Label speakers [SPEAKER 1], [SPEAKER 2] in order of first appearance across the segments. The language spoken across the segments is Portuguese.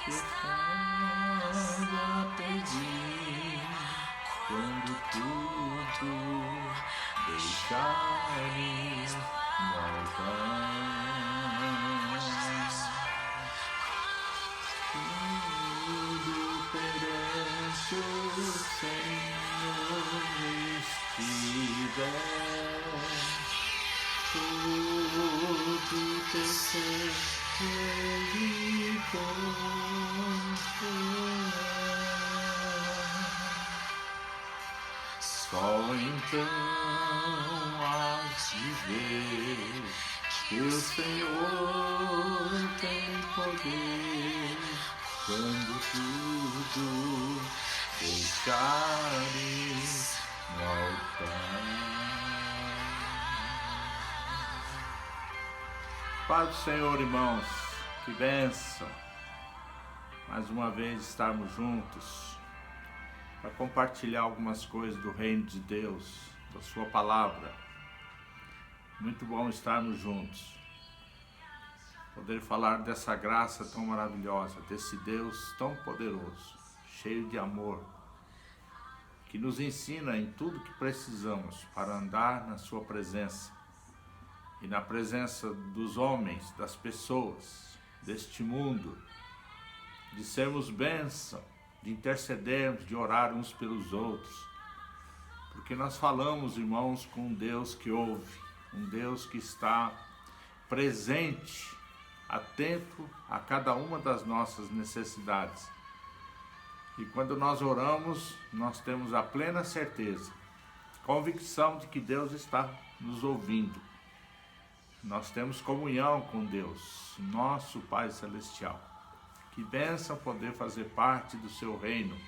[SPEAKER 1] estava a pedir quando tudo deixares no altar. Tudo perante o Senhor estiver, tudo tecer Ele confiar. Só então hás de ver que o Senhor tem poder quando tudo deixares no altar. Paz do Senhor, irmãos, que bênção! Mais uma vez estarmos juntos para compartilhar algumas coisas do reino de Deus, da sua palavra. Muito bom estarmos juntos, poder falar dessa graça tão maravilhosa, desse Deus tão poderoso, cheio de amor, que nos ensina em tudo que precisamos para andar na sua presença e na presença dos homens, das pessoas, deste mundo, de sermos bênção, de intercedermos, de orar uns pelos outros, porque nós falamos, irmãos, com um Deus que ouve, um Deus que está presente, atento a cada uma das nossas necessidades. E quando nós oramos, nós temos a plena certeza, convicção de que Deus está nos ouvindo. Nós temos comunhão com Deus, nosso Pai Celestial. Que bênção poder fazer parte do seu reino,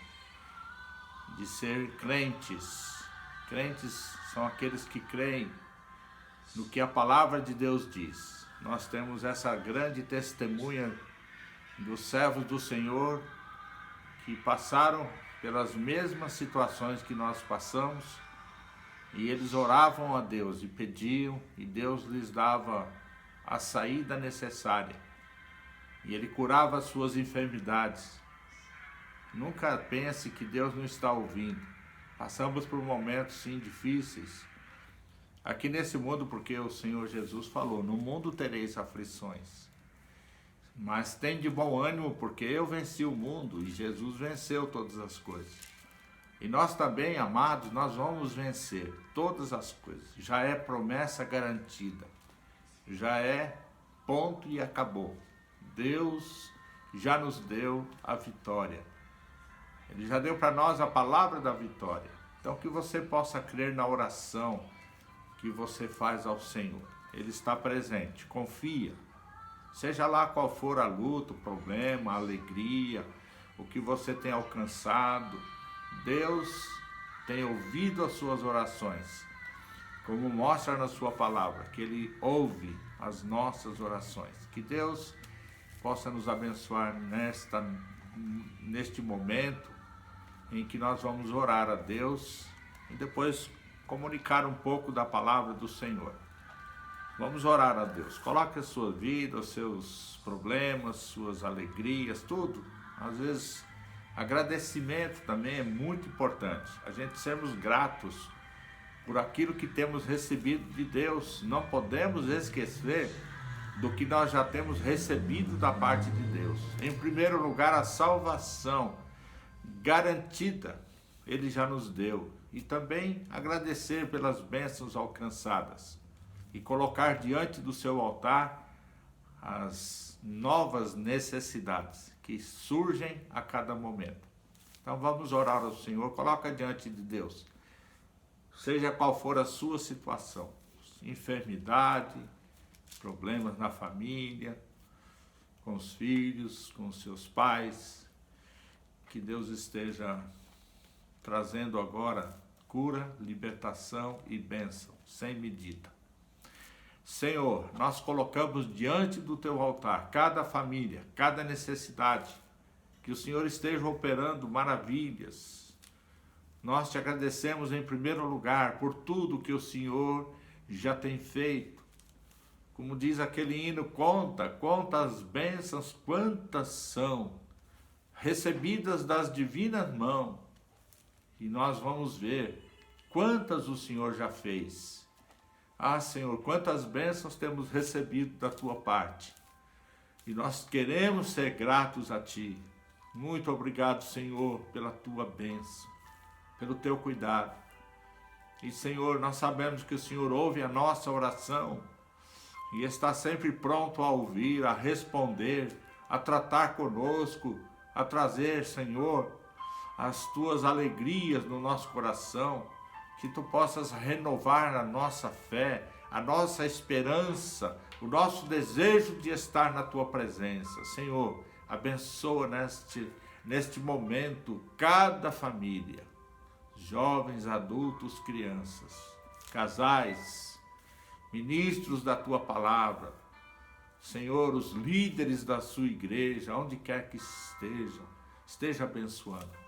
[SPEAKER 1] de ser crentes. Crentes são aqueles que creem no que a palavra de Deus diz. Nós temos essa grande testemunha dos servos do Senhor que passaram pelas mesmas situações que nós passamos, e eles oravam a Deus e pediam, e Deus lhes dava a saída necessária. E Ele curava as suas enfermidades. Nunca pense que Deus não está ouvindo. Passamos por momentos, sim, difíceis aqui nesse mundo, porque o Senhor Jesus falou: no mundo tereis aflições, mas tem de bom ânimo, porque eu venci o mundo, e Jesus venceu todas as coisas. E nós também, amados, nós vamos vencer todas as coisas. Já é promessa garantida. Já é ponto e acabou. Deus já nos deu a vitória. Ele já deu para nós a palavra da vitória. Então que você possa crer na oração que você faz ao Senhor. Ele está presente. Confia. Seja lá qual for a luta, o problema, a alegria, o que você tem alcançado, Deus tem ouvido as suas orações, como mostra na sua palavra, que Ele ouve as nossas orações. Que Deus possa nos abençoar neste momento em que nós vamos orar a Deus e depois comunicar um pouco da palavra do Senhor. Vamos orar a Deus. Coloque a sua vida, os seus problemas, suas alegrias, tudo. Às vezes, agradecimento também é muito importante. A gente sermos gratos por aquilo que temos recebido de Deus. Não podemos esquecer do que nós já temos recebido da parte de Deus. Em primeiro lugar, a salvação garantida, Ele já nos deu. E também agradecer pelas bênçãos alcançadas. E colocar diante do seu altar as novas necessidades que surgem a cada momento. Então vamos orar ao Senhor, coloca diante de Deus, seja qual for a sua situação, enfermidade, problemas na família, com os filhos, com os seus pais, que Deus esteja trazendo agora cura, libertação e bênção, sem medida. Senhor, nós colocamos diante do teu altar cada família, cada necessidade, que o Senhor esteja operando maravilhas. Nós te agradecemos em primeiro lugar por tudo que o Senhor já tem feito. Como diz aquele hino, conta as bênçãos, quantas são. recebidas das divinas mãos, e nós vamos ver quantas o Senhor já fez. Ah, Senhor, quantas bênçãos temos recebido da tua parte, e nós queremos ser gratos a ti. Muito obrigado, Senhor, pela tua bênção, pelo teu cuidado. E, Senhor, nós sabemos que o Senhor ouve a nossa oração e está sempre pronto a ouvir, a responder, a tratar conosco, a trazer, Senhor, as tuas alegrias no nosso coração, que tu possas renovar a nossa fé, a nossa esperança, o nosso desejo de estar na tua presença. Senhor, abençoa neste momento cada família, jovens, adultos, crianças, casais, ministros da tua palavra, Senhor, os líderes da sua igreja, onde quer que estejam, esteja abençoando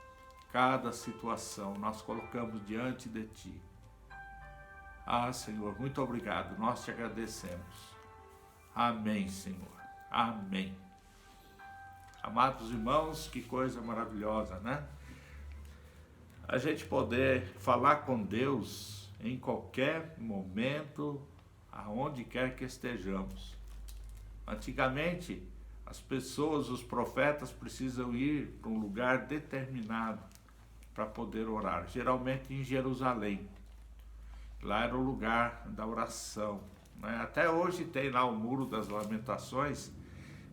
[SPEAKER 1] cada situação, nós colocamos diante de ti. Ah, Senhor, muito obrigado, nós te agradecemos. Amém, Senhor, amém. Amados irmãos, que coisa maravilhosa, né? A gente poder falar com Deus em qualquer momento, aonde quer que estejamos. Antigamente, as pessoas, os profetas precisam ir para um lugar determinado para poder orar, geralmente em Jerusalém. Lá era o lugar da oração, né? Até hoje tem lá o Muro das Lamentações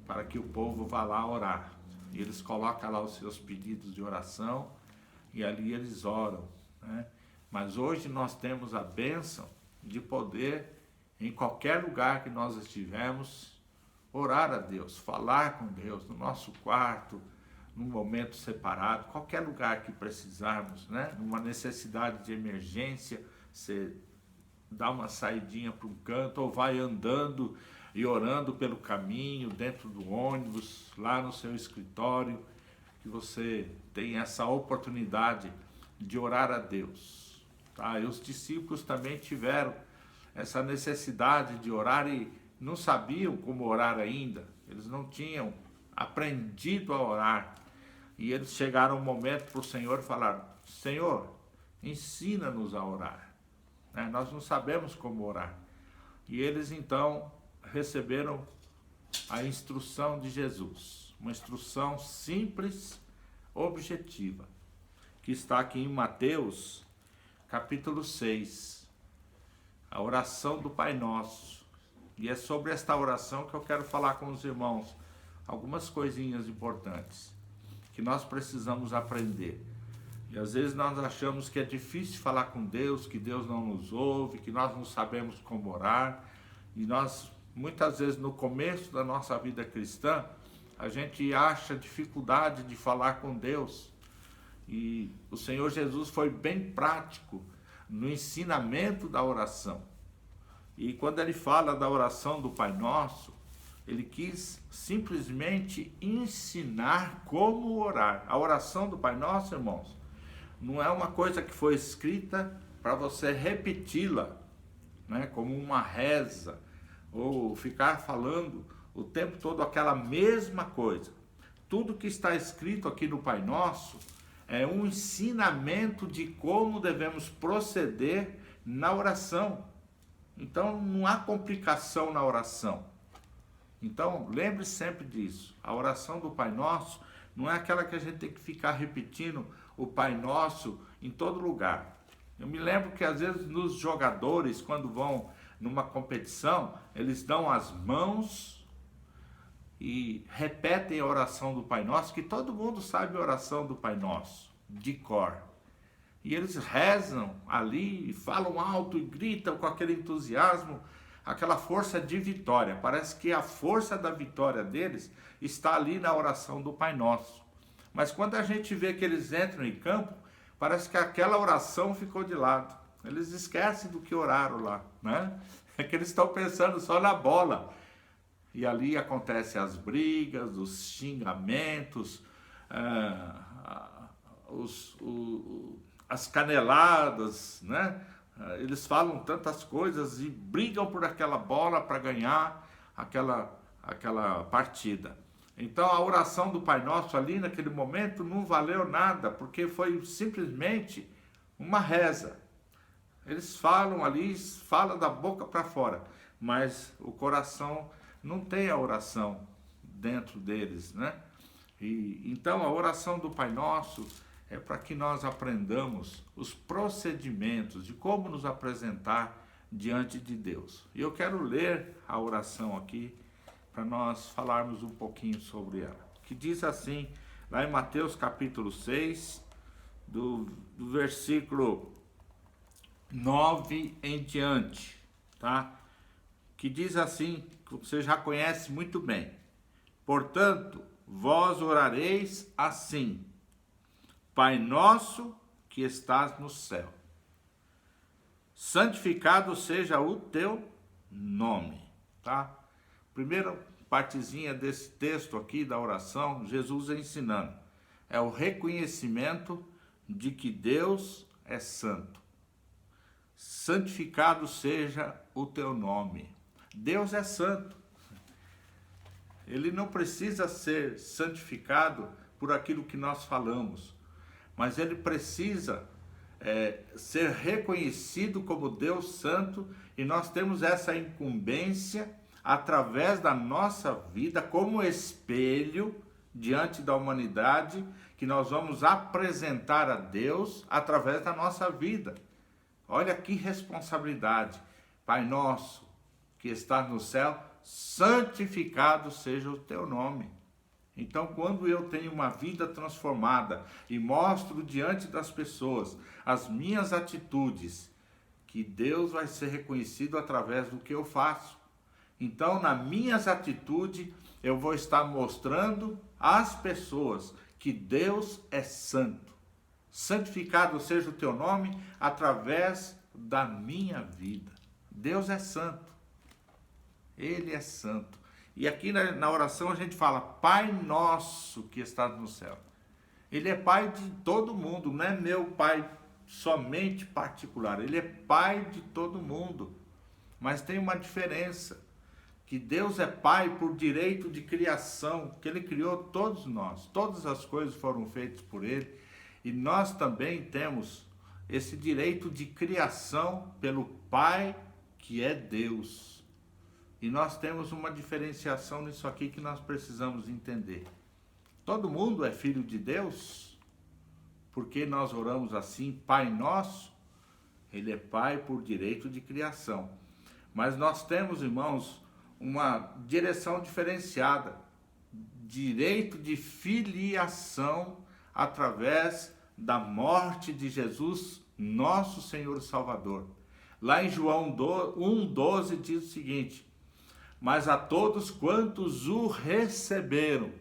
[SPEAKER 1] para que o povo vá lá orar. E eles colocam lá os seus pedidos de oração e ali eles oram, né? Mas hoje nós temos a bênção de poder, em qualquer lugar que nós estivermos, orar a Deus, falar com Deus, no nosso quarto, num momento separado, qualquer lugar que precisarmos, né? Numa necessidade de emergência, você dá uma saidinha para um canto ou vai andando e orando pelo caminho, dentro do ônibus, lá no seu escritório, que você tem essa oportunidade de orar a Deus, tá? E os discípulos também tiveram essa necessidade de orar e não sabiam como orar ainda, eles não tinham aprendido a orar, e eles chegaram um momento para o Senhor e falaram: Senhor, ensina-nos a orar, né? Nós não sabemos como orar. E eles então receberam a instrução de Jesus, uma instrução simples, objetiva, que está aqui em Mateus, capítulo 6, a oração do Pai Nosso. E é sobre esta oração que eu quero falar com os irmãos, algumas coisinhas importantes que nós precisamos aprender. E às vezes nós achamos que é difícil falar com Deus, que Deus não nos ouve, que nós não sabemos como orar, e nós muitas vezes no começo da nossa vida cristã, a gente acha dificuldade de falar com Deus. E o Senhor Jesus foi bem prático no ensinamento da oração. E quando ele fala da oração do Pai Nosso, ele quis simplesmente ensinar como orar. A oração do Pai Nosso, irmãos, não é uma coisa que foi escrita para você repeti-la, né, como uma reza, ou ficar falando o tempo todo aquela mesma coisa. Tudo que está escrito aqui no Pai Nosso é um ensinamento de como devemos proceder na oração. Então não há complicação na oração. Então lembre sempre disso. A oração do Pai Nosso não é aquela que a gente tem que ficar repetindo o Pai Nosso em todo lugar. Eu me lembro que às vezes nos jogadores, quando vão numa competição, eles dão as mãos e repetem a oração do Pai Nosso, que todo mundo sabe a oração do Pai Nosso, de cor. E eles rezam ali, e falam alto e gritam com aquele entusiasmo, aquela força de vitória. Parece que a força da vitória deles está ali na oração do Pai Nosso. Mas quando a gente vê que eles entram em campo, parece que aquela oração ficou de lado. Eles esquecem do que oraram lá, né? É que eles estão pensando só na bola. E ali acontecem as brigas, os xingamentos, as caneladas, né? Eles falam tantas coisas e brigam por aquela bola para ganhar aquela partida. Então a oração do Pai Nosso ali naquele momento não valeu nada, porque foi simplesmente uma reza. Eles falam ali, falam da boca para fora, mas o coração não tem a oração dentro deles, né? E então a oração do Pai Nosso é para que nós aprendamos os procedimentos de como nos apresentar diante de Deus. E eu quero ler a oração aqui para nós falarmos um pouquinho sobre ela. Que diz assim, lá em Mateus capítulo 6, do versículo 9 em diante, tá? Que diz assim, que você já conhece muito bem. Portanto, vós orareis assim: Pai nosso que estás no céu, santificado seja o teu nome, tá? Primeira partezinha desse texto aqui da oração, Jesus ensinando, é o reconhecimento de que Deus é santo. Santificado seja o teu nome. Deus é santo. Ele não precisa ser santificado por aquilo que nós falamos, mas ele precisa ser reconhecido como Deus santo, e nós temos essa incumbência através da nossa vida como espelho diante da humanidade, que nós vamos apresentar a Deus através da nossa vida. Olha que responsabilidade. Pai nosso que estás no céu, santificado seja o teu nome. Então, quando eu tenho uma vida transformada e mostro diante das pessoas as minhas atitudes, que Deus vai ser reconhecido através do que eu faço. Então, nas minhas atitudes, eu vou estar mostrando às pessoas que Deus é santo. Santificado seja o teu nome através da minha vida. Deus é santo. Ele é santo. E aqui na oração a gente fala, Pai nosso que estás no céu. Ele é Pai de todo mundo, não é meu Pai somente particular. Ele é Pai de todo mundo. Mas tem uma diferença, que Deus é Pai por direito de criação, que Ele criou todos nós. Todas as coisas foram feitas por Ele. E nós também temos esse direito de criação pelo Pai que é Deus. E nós temos uma diferenciação nisso aqui que nós precisamos entender. Todo mundo é filho de Deus, porque nós oramos assim, Pai nosso. Ele é Pai por direito de criação. Mas nós temos, irmãos, uma direção diferenciada. Direito de filiação através da morte de Jesus, nosso Senhor e Salvador. Lá em João 1,12 diz o seguinte: mas a todos quantos o receberam,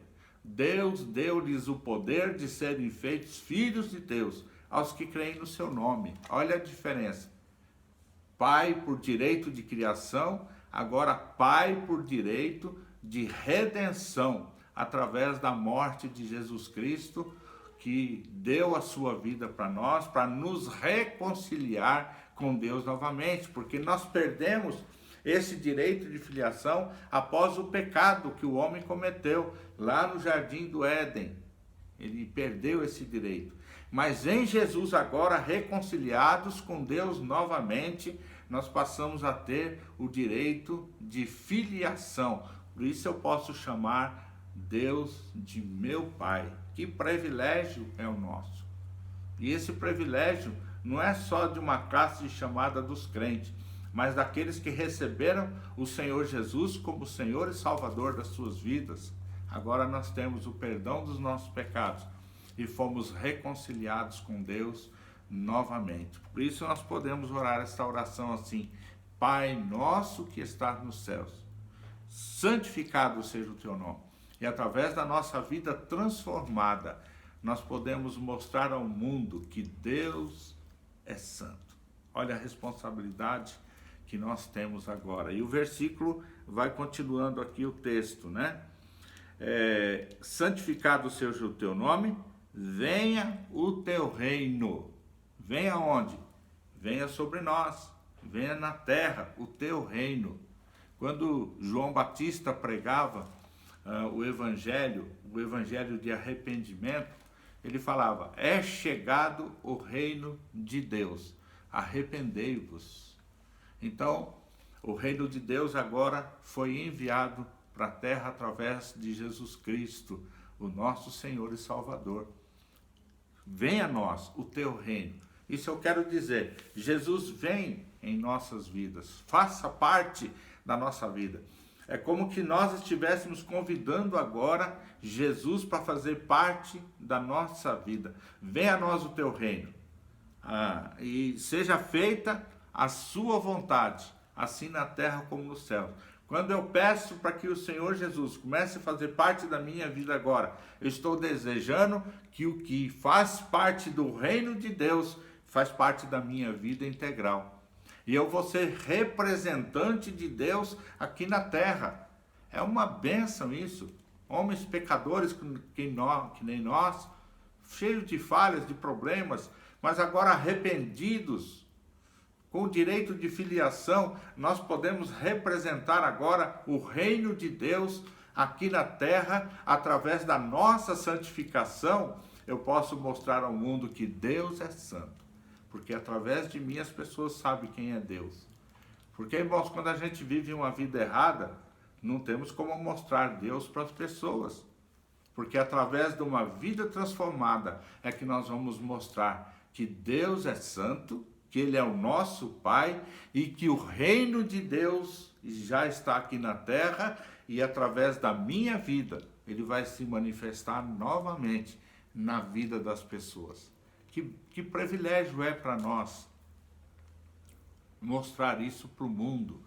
[SPEAKER 1] Deus deu-lhes o poder de serem feitos filhos de Deus, aos que creem no seu nome. Olha a diferença. Pai por direito de criação, agora Pai por direito de redenção, através da morte de Jesus Cristo, que deu a sua vida para nós, para nos reconciliar com Deus novamente, porque nós perdemos esse direito de filiação após o pecado que o homem cometeu lá no Jardim do Éden. Ele perdeu esse direito. Mas em Jesus agora, reconciliados com Deus novamente, nós passamos a ter o direito de filiação. Por isso eu posso chamar Deus de meu Pai. Que privilégio é o nosso. E esse privilégio não é só de uma classe chamada dos crentes, mas daqueles que receberam o Senhor Jesus como Senhor e Salvador das suas vidas. Agora nós temos o perdão dos nossos pecados e fomos reconciliados com Deus novamente. Por isso nós podemos orar esta oração assim: Pai nosso que estás nos céus, santificado seja o teu nome. E através da nossa vida transformada, nós podemos mostrar ao mundo que Deus é santo. Olha a responsabilidade que nós temos agora. E o versículo vai continuando aqui o texto, né? Santificado seja o teu nome, venha o teu reino. Venha onde? Venha sobre nós, venha na terra o teu reino. Quando João Batista pregava o evangelho de arrependimento, ele falava: é chegado o reino de Deus, arrependei-vos. Então, o reino de Deus agora foi enviado para a terra através de Jesus Cristo, o nosso Senhor e Salvador. Venha a nós o teu reino. Isso eu quero dizer, Jesus vem em nossas vidas, faça parte da nossa vida. É como que nós estivéssemos convidando agora Jesus para fazer parte da nossa vida. Venha a nós o teu reino. E seja feita a sua vontade, assim na terra como no céu. Quando eu peço para que o Senhor Jesus comece a fazer parte da minha vida agora, eu estou desejando que o que faz parte do reino de Deus faz parte da minha vida integral. E eu vou ser representante de Deus aqui na terra. É uma bênção isso. Homens pecadores que nem nós, cheios de falhas, de problemas, mas agora arrependidos, com o direito de filiação, nós podemos representar agora o reino de Deus aqui na terra. Através da nossa santificação, eu posso mostrar ao mundo que Deus é santo. Porque através de mim as pessoas sabem quem é Deus. Porque, irmãos, quando a gente vive uma vida errada, não temos como mostrar Deus para as pessoas. Porque através de uma vida transformada é que nós vamos mostrar que Deus é santo, que Ele é o nosso Pai e que o reino de Deus já está aqui na terra e através da minha vida Ele vai se manifestar novamente na vida das pessoas. Que privilégio é para nós mostrar isso para o mundo,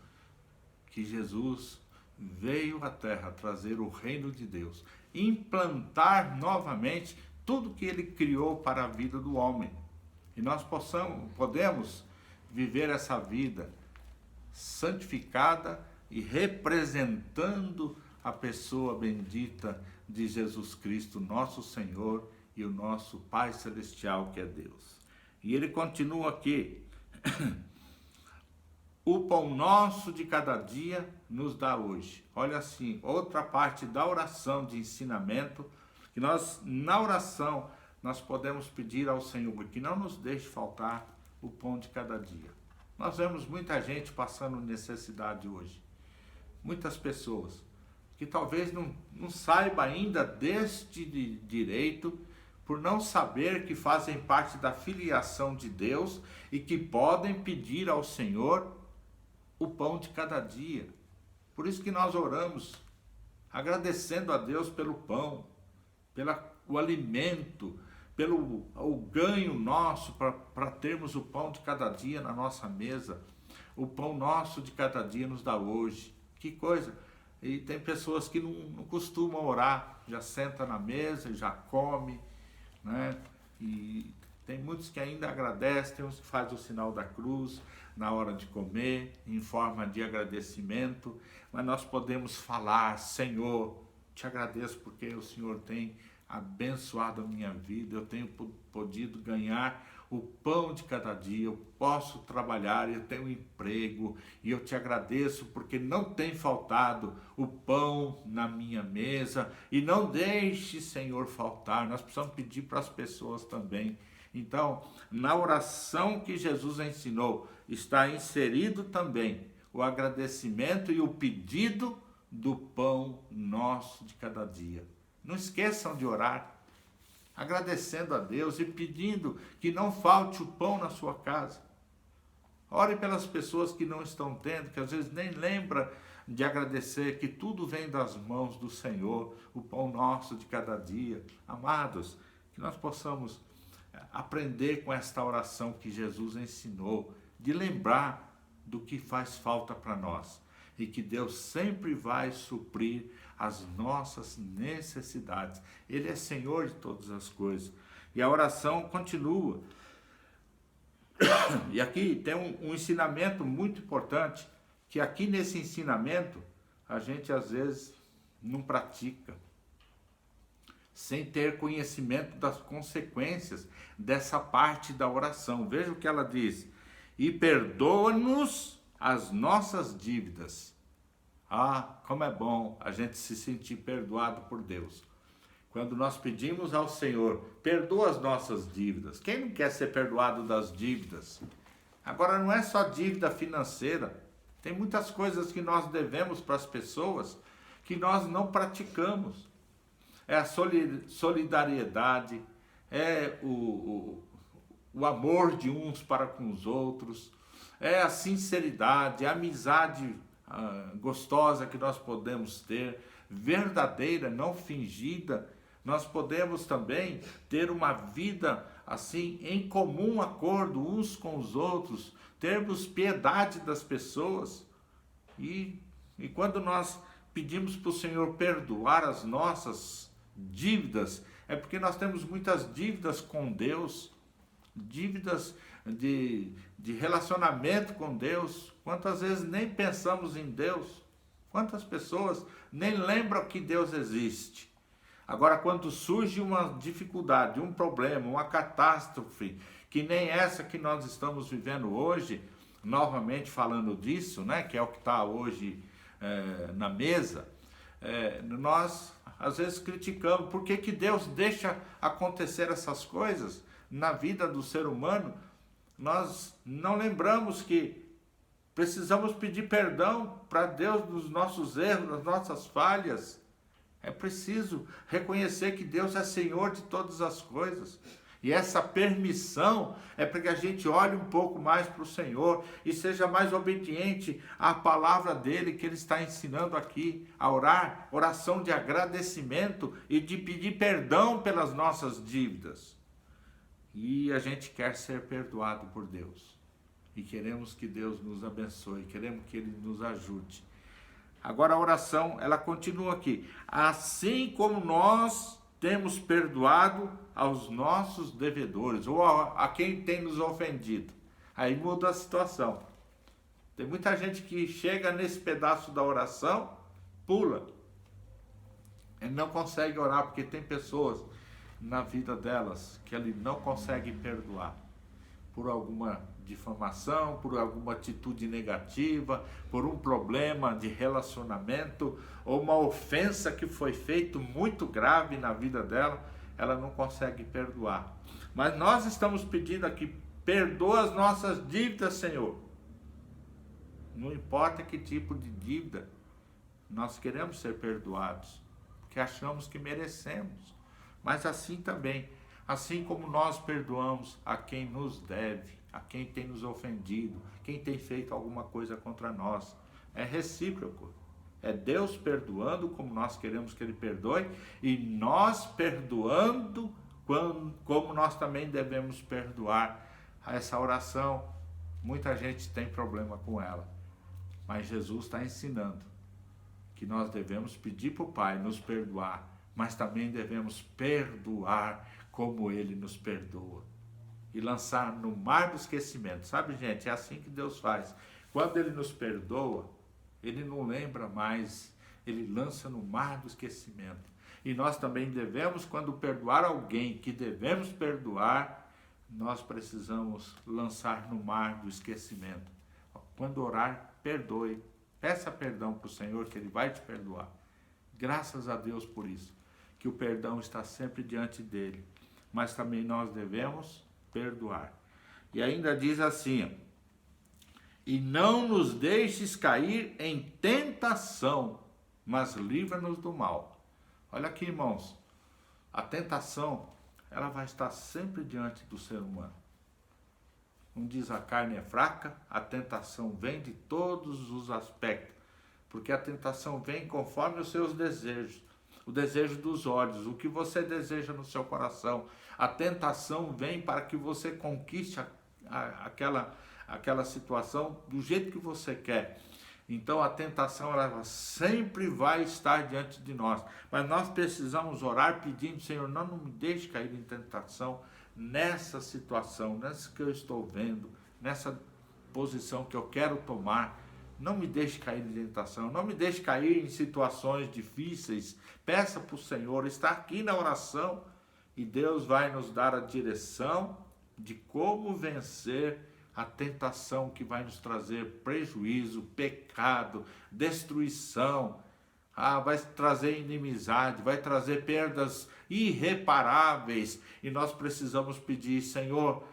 [SPEAKER 1] que Jesus veio à terra trazer o reino de Deus, implantar novamente tudo que Ele criou para a vida do homem. E nós podemos viver essa vida santificada e representando a pessoa bendita de Jesus Cristo, nosso Senhor e o nosso Pai Celestial, que é Deus. E ele continua aqui: o pão nosso de cada dia nos dá hoje. Olha assim, outra parte da oração de ensinamento, que nós, na oração, nós podemos pedir ao Senhor que não nos deixe faltar o pão de cada dia. Nós vemos muita gente passando necessidade hoje. Muitas pessoas que talvez não saiba ainda deste direito, por não saber que fazem parte da filiação de Deus e que podem pedir ao Senhor o pão de cada dia. Por isso que nós oramos, agradecendo a Deus pelo pão, pelo alimento, pelo o ganho nosso para termos o pão de cada dia na nossa mesa. O pão nosso de cada dia nos dá hoje. Que coisa! E tem pessoas que não costumam orar, já senta na mesa, já come, né? E tem muitos que ainda agradecem, tem uns que fazem o sinal da cruz na hora de comer, em forma de agradecimento, mas nós podemos falar: Senhor, te agradeço porque o Senhor tem abençoado a minha vida, eu tenho podido ganhar o pão de cada dia, eu posso trabalhar, eu tenho um emprego, e eu te agradeço porque não tem faltado o pão na minha mesa, e não deixe, Senhor, faltar. Nós precisamos pedir para as pessoas também. Então, na oração que Jesus ensinou, está inserido também o agradecimento e o pedido do pão nosso de cada dia. Não esqueçam de orar, agradecendo a Deus e pedindo que não falte o pão na sua casa. Ore pelas pessoas que não estão tendo, que às vezes nem lembram de agradecer, que tudo vem das mãos do Senhor, o pão nosso de cada dia. Amados, que nós possamos aprender com esta oração que Jesus ensinou, de lembrar do que faz falta para nós, e que Deus sempre vai suprir as nossas necessidades. Ele é Senhor de todas as coisas. E a oração continua. E aqui tem um ensinamento muito importante, que aqui nesse ensinamento a gente às vezes não pratica, sem ter conhecimento das consequências dessa parte da oração. Veja o que ela diz: e perdoa-nos as nossas dívidas. Ah, como é bom a gente se sentir perdoado por Deus. Quando nós pedimos ao Senhor, perdoa as nossas dívidas. Quem não quer ser perdoado das dívidas? Agora, não é só dívida financeira. Tem muitas coisas que nós devemos para as pessoas que nós não praticamos. É a solidariedade, é o amor de uns para com os outros, é a sinceridade, a amizade gostosa que nós podemos ter, verdadeira, não fingida. Nós podemos também ter uma vida assim, em comum acordo uns com os outros, termos piedade das pessoas. E quando nós pedimos para o Senhor perdoar as nossas dívidas, é porque nós temos muitas dívidas com Deus, dívidas de relacionamento com Deus. Quantas vezes nem pensamos em Deus? Quantas pessoas nem lembram que Deus existe? Agora, quando surge uma dificuldade, um problema, uma catástrofe, que nem essa que nós estamos vivendo hoje, novamente falando disso, né, que é o que está hoje na mesa, nós às vezes criticamos por que Deus deixa acontecer essas coisas na vida do ser humano. Nós não lembramos que precisamos pedir perdão para Deus dos nossos erros, das nossas falhas. É preciso reconhecer que Deus é Senhor de todas as coisas. E essa permissão é para que a gente olhe um pouco mais para o Senhor e seja mais obediente à palavra dele que ele está ensinando aqui, a orar, oração de agradecimento e de pedir perdão pelas nossas dívidas. E a gente quer ser perdoado por Deus. E queremos que Deus nos abençoe, queremos que ele nos ajude. Agora a oração, ela continua aqui. Assim como nós temos perdoado aos nossos devedores, ou a quem tem nos ofendido. Aí muda a situação. Tem muita gente que chega nesse pedaço da oração, pula. Ele não consegue orar, porque tem pessoas na vida delas que ele não consegue perdoar. Por alguma difamação, por alguma atitude negativa, por um problema de relacionamento, ou uma ofensa que foi feita muito grave na vida dela, ela não consegue perdoar. Mas nós estamos pedindo aqui, perdoa as nossas dívidas, Senhor. Não importa que tipo de dívida, nós queremos ser perdoados, porque achamos que merecemos. Mas assim também, assim como nós perdoamos a quem nos deve, a quem tem nos ofendido, quem tem feito alguma coisa contra nós, é recíproco. É Deus perdoando como nós queremos que ele perdoe, e nós perdoando como nós também devemos perdoar. Essa oração, muita gente tem problema com ela, mas Jesus está ensinando que nós devemos pedir para o Pai nos perdoar, mas também devemos perdoar como ele nos perdoa. E lançar no mar do esquecimento. Sabe, gente, é assim que Deus faz. Quando ele nos perdoa, ele não lembra mais, ele lança no mar do esquecimento. E nós também devemos, quando perdoar alguém que devemos perdoar, nós precisamos lançar no mar do esquecimento. Quando orar, perdoe. Peça perdão para o Senhor, que ele vai te perdoar. Graças a Deus por isso, que o perdão está sempre diante dele. Mas também nós devemos perdoar. E ainda diz assim, e não nos deixes cair em tentação, mas livra-nos do mal. Olha aqui, irmãos, a tentação, ela vai estar sempre diante do ser humano. Não diz a carne é fraca, a tentação vem de todos os aspectos, porque a tentação vem conforme os seus desejos. O desejo dos olhos, o que você deseja no seu coração. A tentação vem para que você conquiste aquela situação do jeito que você quer. Então a tentação ela sempre vai estar diante de nós. Mas nós precisamos orar pedindo, Senhor, não me deixe cair em tentação nessa situação, nessa que eu estou vendo, nessa posição que eu quero tomar. Não me deixe cair em tentação, não me deixe cair em situações difíceis. Peça para o Senhor, está aqui na oração, e Deus vai nos dar a direção de como vencer a tentação que vai nos trazer prejuízo, pecado, destruição, vai trazer inimizade, vai trazer perdas irreparáveis. E nós precisamos pedir: Senhor,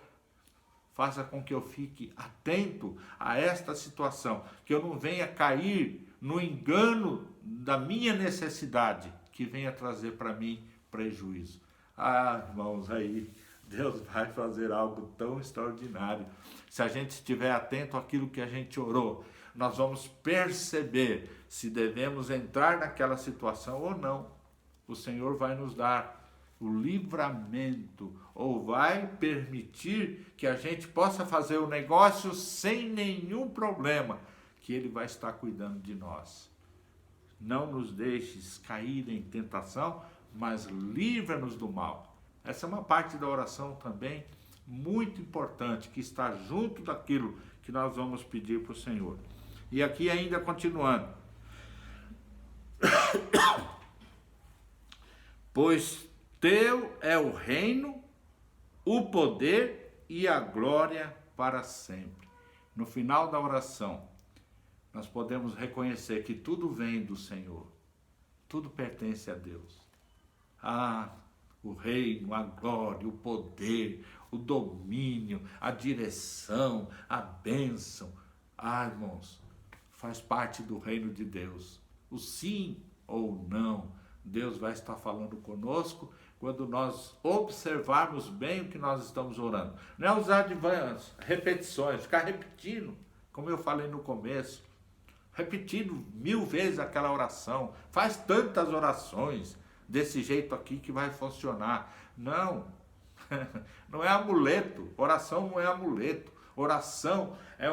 [SPEAKER 1] faça com que eu fique atento a esta situação, que eu não venha cair no engano da minha necessidade, que venha trazer para mim prejuízo. Irmãos, aí Deus vai fazer algo tão extraordinário. Se a gente estiver atento àquilo que a gente orou, nós vamos perceber se devemos entrar naquela situação ou não. O Senhor vai nos dar o livramento, ou vai permitir que a gente possa fazer o negócio sem nenhum problema, que Ele vai estar cuidando de nós. Não nos deixes cair em tentação, mas livra-nos do mal. Essa é uma parte da oração também muito importante, que está junto daquilo que nós vamos pedir para o Senhor. E aqui ainda continuando. Pois teu é o reino, o poder e a glória para sempre. No final da oração, nós podemos reconhecer que tudo vem do Senhor. Tudo pertence a Deus. O reino, a glória, o poder, o domínio, a direção, a bênção. Irmãos, faz parte do reino de Deus. O sim ou não, Deus vai estar falando conosco quando nós observarmos bem o que nós estamos orando. Não é usar de repetições, ficar repetindo, como eu falei no começo, repetindo 1000 vezes aquela oração. Faz tantas orações desse jeito aqui que vai funcionar. Não, não é amuleto. Oração não é amuleto. Oração é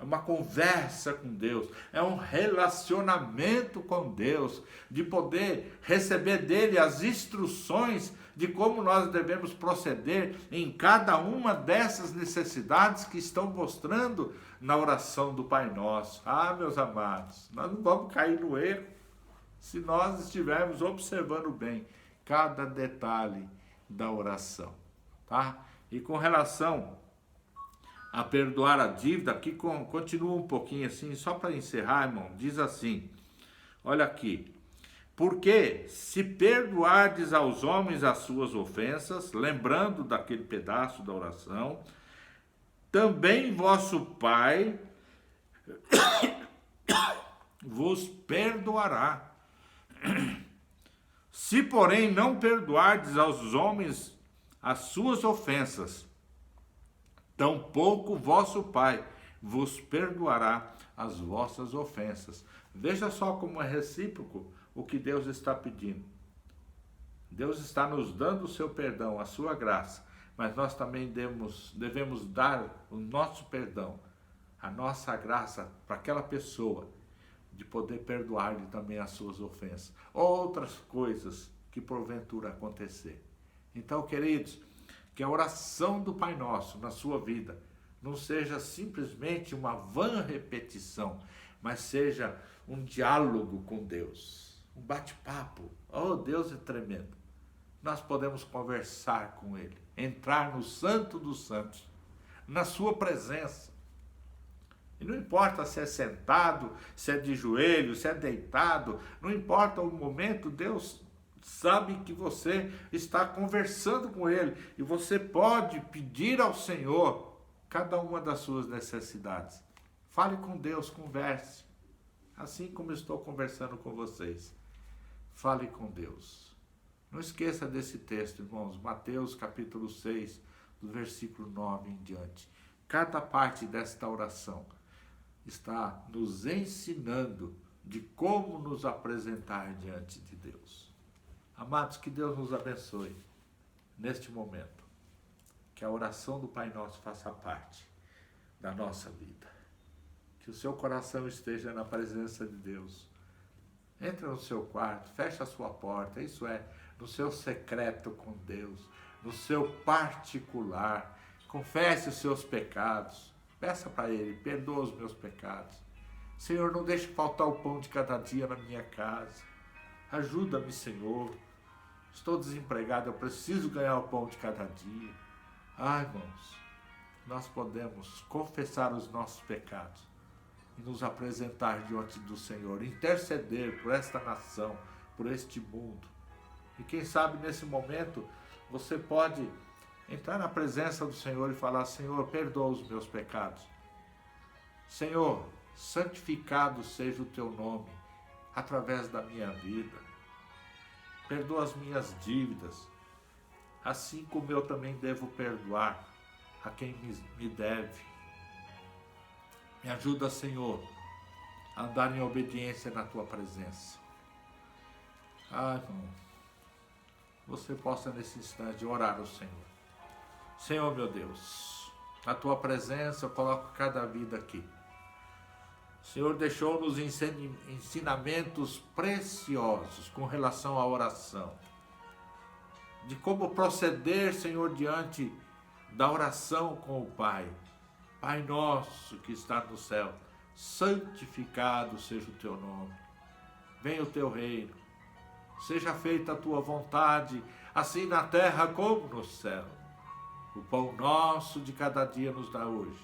[SPEAKER 1] uma conversa com Deus, é um relacionamento com Deus, de poder receber dele as instruções de como nós devemos proceder em cada uma dessas necessidades que estão mostrando na oração do Pai Nosso. Meus amados, nós não vamos cair no erro se nós estivermos observando bem cada detalhe da oração, tá? E com relação a perdoar a dívida, aqui continua um pouquinho assim, só para encerrar, irmão, diz assim, olha aqui: porque se perdoardes aos homens as suas ofensas, lembrando daquele pedaço da oração, também vosso Pai vos perdoará. Se, porém, não perdoardes aos homens as suas ofensas, tampouco vosso Pai vos perdoará as vossas ofensas. Veja só como é recíproco o que Deus está pedindo. Deus está nos dando o seu perdão, a sua graça, mas nós também devemos dar o nosso perdão, a nossa graça para aquela pessoa, de poder perdoar-lhe também as suas ofensas, outras coisas que porventura acontecer. Então, queridos, que a oração do Pai Nosso na sua vida não seja simplesmente uma vã repetição, mas seja um diálogo com Deus, um bate-papo. Deus é tremendo. Nós podemos conversar com Ele, entrar no Santo dos Santos, na sua presença. E não importa se é sentado, se é de joelho, se é deitado, não importa o momento, Deus sabe que você está conversando com Ele. E você pode pedir ao Senhor cada uma das suas necessidades. Fale com Deus, converse. Assim como estou conversando com vocês. Fale com Deus. Não esqueça desse texto, irmãos. Mateus capítulo 6, do versículo 9 em diante. Cada parte desta oração está nos ensinando de como nos apresentar diante de Deus. Amados, que Deus nos abençoe neste momento. Que a oração do Pai Nosso faça parte da nossa vida. Que o seu coração esteja na presença de Deus. Entra no seu quarto, fecha a sua porta, isso é, no seu secreto com Deus, no seu particular. Confesse os seus pecados. Peça para Ele, perdoa os meus pecados. Senhor, não deixe faltar o pão de cada dia na minha casa. Ajuda-me, Senhor. Estou desempregado, eu preciso ganhar o pão de cada dia. Irmãos, nós podemos confessar os nossos pecados e nos apresentar diante do Senhor, interceder por esta nação, por este mundo. E quem sabe nesse momento você pode entrar na presença do Senhor e falar: Senhor, perdoa os meus pecados. Senhor, santificado seja o teu nome através da minha vida. Perdoa as minhas dívidas, assim como eu também devo perdoar a quem me deve. Me ajuda, Senhor, a andar em obediência na tua presença. Irmão, você possa nesse instante orar ao Senhor. Senhor, meu Deus, na tua presença eu coloco cada vida aqui. O Senhor deixou-nos ensinamentos preciosos com relação à oração. De como proceder, Senhor, diante da oração com o Pai. Pai nosso que está no céu, santificado seja o teu nome. Venha o teu reino. Seja feita a tua vontade, assim na terra como no céu. O pão nosso de cada dia nos dá hoje.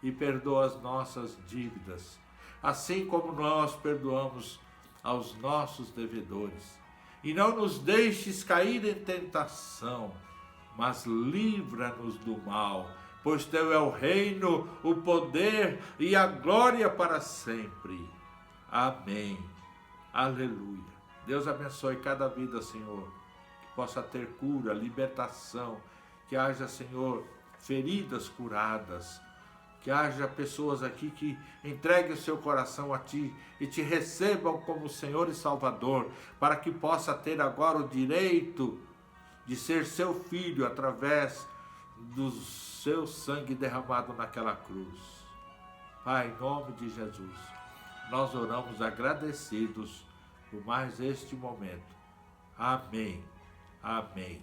[SPEAKER 1] E perdoa as nossas dívidas, assim como nós perdoamos aos nossos devedores. E não nos deixes cair em tentação, mas livra-nos do mal, pois teu é o reino, o poder e a glória para sempre. Amém. Aleluia. Deus abençoe cada vida, Senhor, que possa ter cura, libertação, que haja, Senhor, feridas curadas, que haja pessoas aqui que entreguem o seu coração a Ti e Te recebam como Senhor e Salvador, para que possa ter agora o direito de ser seu filho através do seu sangue derramado naquela cruz. Pai, em nome de Jesus, nós oramos agradecidos por mais este momento. Amém. Amém.